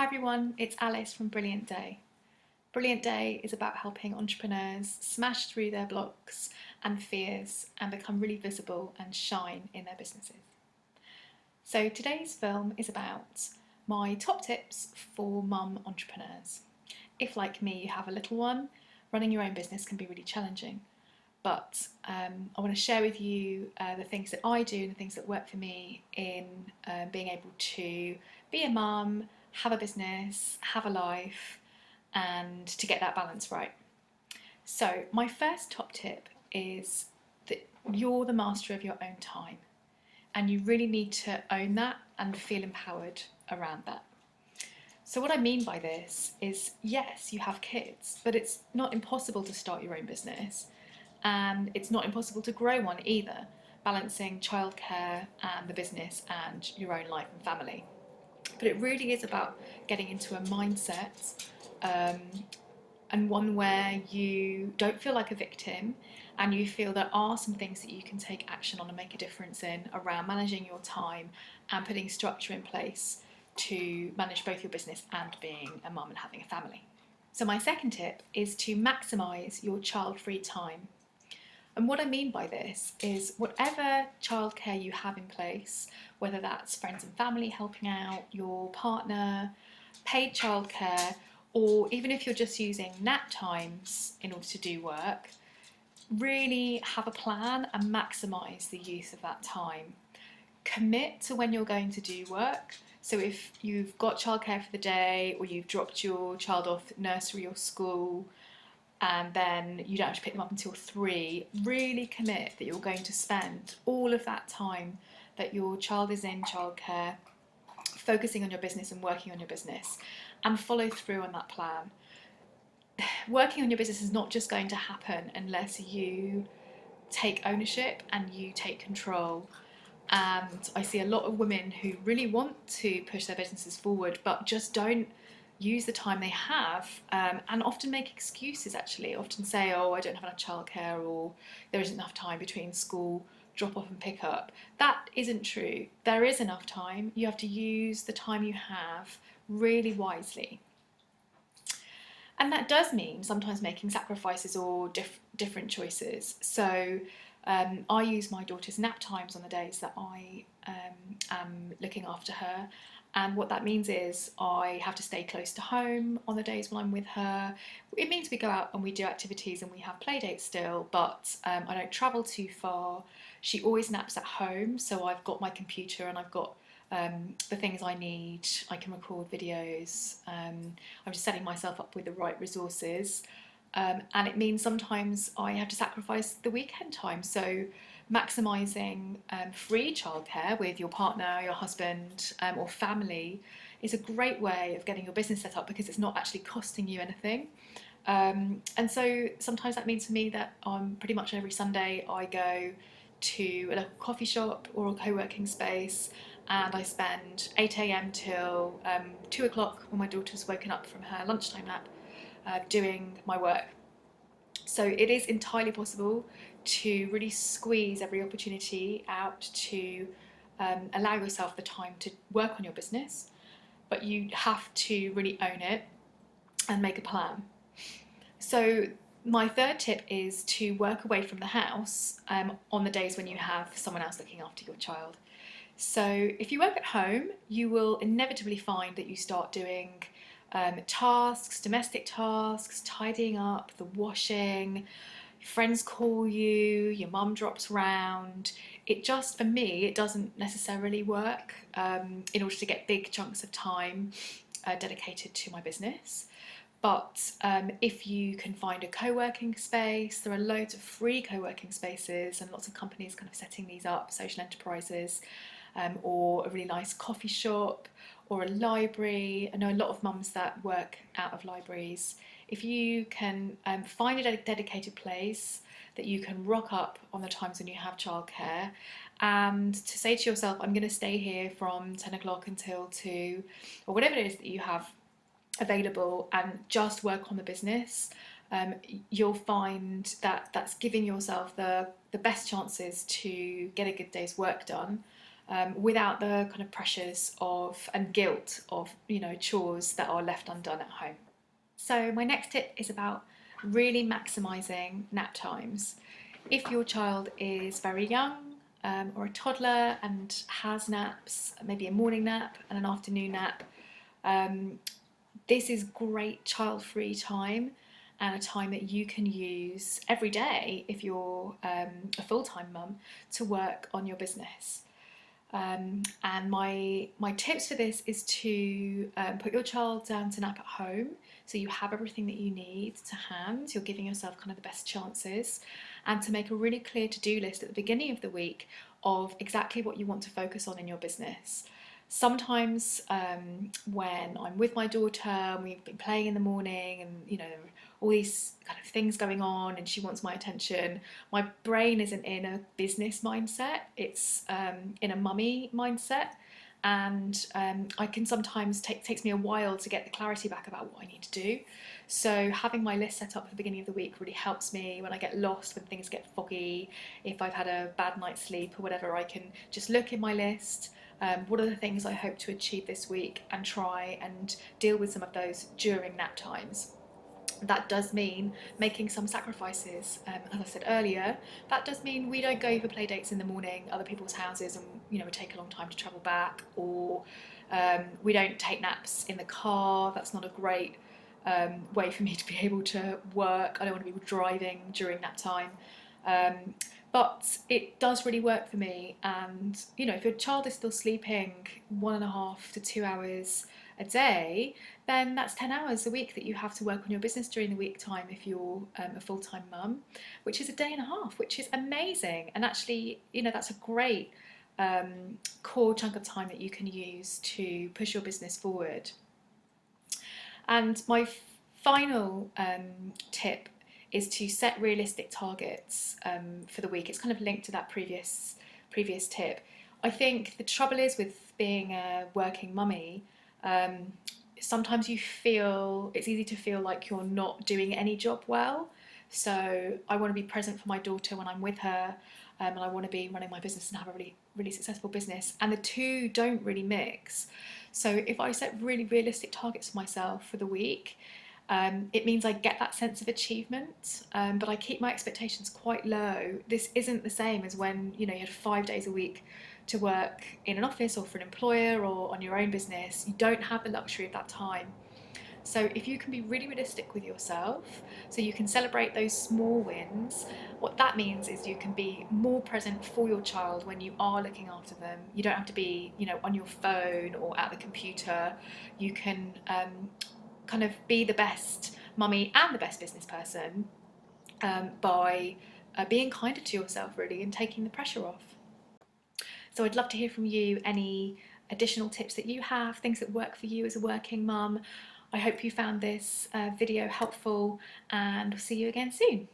Hi everyone, it's Alice from Brilliant Day. Brilliant Day is about helping entrepreneurs smash through their blocks and fears and become really visible and shine in their businesses. So today's film is about my top tips for mum entrepreneurs. If, like me, you have a little one, running your own business can be really challenging. But I want to share with you the things that I do and the things that work for me in being able to be a mum, have a business, have a life, and to get that balance right. So, my first top tip is that you're the master of your own time, and you really need to own that and feel empowered around that. So, what I mean by this is yes, you have kids, but it's not impossible to start your own business, and it's not impossible to grow one either, balancing childcare and the business and your own life and family. But it really is about getting into a mindset um, and one where you don't feel like a victim and you feel there are some things that you can take action on and make a difference in around managing your time and putting structure in place to manage both your business and being a mum and having a family. So, my second tip is to maximise your child free time. And what I mean by this is whatever childcare you have in place, whether that's friends and family helping out, your partner, paid childcare, or even if you're just using nap times in order to do work, really have a plan and maximise the use of that time. Commit to when you're going to do work. So if you've got childcare for the day or you've dropped your child off at nursery or school, and then you don't have to pick them up until 3, really commit that you're going to spend all of that time that your child is in childcare focusing on your business and working on your business, and follow through on that plan. Working on your business is not just going to happen unless you take ownership and you take control. And I see a lot of women who really want to push their businesses forward but just don't use the time they have, and often make excuses. Actually often say, oh, I don't have enough childcare, or there isn't enough time between school drop off and pick up. That isn't true. There is enough time. You have to use the time you have really wisely, and that does mean sometimes making sacrifices or different choices. So I use my daughter's nap times on the days that I am looking after her. And what that means is I have to stay close to home on the days when I'm with her. It means we go out and we do activities and we have play dates still, but I don't travel too far. She always naps at home, so I've got my computer and I've got the things I need. I can record videos. I'm just setting myself up with the right resources. And it means sometimes I have to sacrifice the weekend time. So maximising free childcare with your partner, your husband, or family is a great way of getting your business set up because it's not actually costing you anything. And so sometimes that means for me that on pretty much every Sunday I go to a local coffee shop or a co-working space, and I spend 8 a.m. till 2 o'clock when my daughter's woken up from her lunchtime nap doing my work. So it is entirely possible to really squeeze every opportunity out to allow yourself the time to work on your business, but you have to really own it and make a plan. So my third tip is to work away from the house on the days when you have someone else looking after your child. So if you work at home, you will inevitably find that you start doing tasks, domestic tasks, tidying up, the washing, friends call you, your mum drops round. It just, for me, it doesn't necessarily work in order to get big chunks of time dedicated to my business. But if you can find a co-working space, there are loads of free co-working spaces and lots of companies kind of setting these up, social enterprises, or a really nice coffee shop or a library. I know a lot of mums that work out of libraries. If you can find a dedicated place that you can rock up on the times when you have childcare, and to say to yourself, I'm going to stay here from 10 o'clock until 2, or whatever it is that you have available, and just work on the business, you'll find that that's giving yourself the best chances to get a good day's work done. without the kind of pressures of and guilt of, chores that are left undone at home. So my next tip is about really maximising nap times. If your child is very young, or a toddler and has naps, maybe a morning nap and an afternoon nap, this is great child-free time and a time that you can use every day if you're a full-time mum to work on your business. And my tips for this is to put your child down to nap at home, so you have everything that you need to hand. You're giving yourself kind of the best chances, and to make a really clear to-do list at the beginning of the week of exactly what you want to focus on in your business. Sometimes when I'm with my daughter and we've been playing in the morning and all these kind of things going on and she wants my attention, my brain isn't in a business mindset, it's in a mummy mindset, and I can sometimes takes me a while to get the clarity back about what I need to do. So having my list set up at the beginning of the week really helps me when I get lost, when things get foggy, if I've had a bad night's sleep or whatever. I can just look in my list, what are the things I hope to achieve this week, and try and deal with some of those during nap times. That does mean making some sacrifices. As I said earlier, that does mean we don't go for play dates in the morning, other people's houses, and it take a long time to travel back, or we don't take naps in the car. That's not a great way for me to be able to work. I don't want to be driving during nap time. But it does really work for me, and if your child is still sleeping 1.5 to 2 hours a day, then that's 10 hours a week that you have to work on your business during the week time if you're a full-time mum, which is a day and a half, which is amazing. And actually, that's a great core chunk of time that you can use to push your business forward. And my final tip is to set realistic targets for the week. It's kind of linked to that previous tip. I think the trouble is with being a working mummy, sometimes it's easy to feel like you're not doing any job well. So I want to be present for my daughter when I'm with her, and I want to be running my business and have a really, really successful business. And the two don't really mix. So if I set really realistic targets for myself for the week, it means I get that sense of achievement, but I keep my expectations quite low. This isn't the same as when you had 5 days a week to work in an office or for an employer or on your own business. You don't have the luxury of that time. So if you can be really realistic with yourself, so you can celebrate those small wins, what that means is you can be more present for your child when you are looking after them. You don't have to be, on your phone or at the computer. You can kind of be the best mummy and the best business person by being kinder to yourself, really, and taking the pressure off. So I'd love to hear from you any additional tips that you have, things that work for you as a working mum. I hope you found this video helpful, and I'll see you again soon.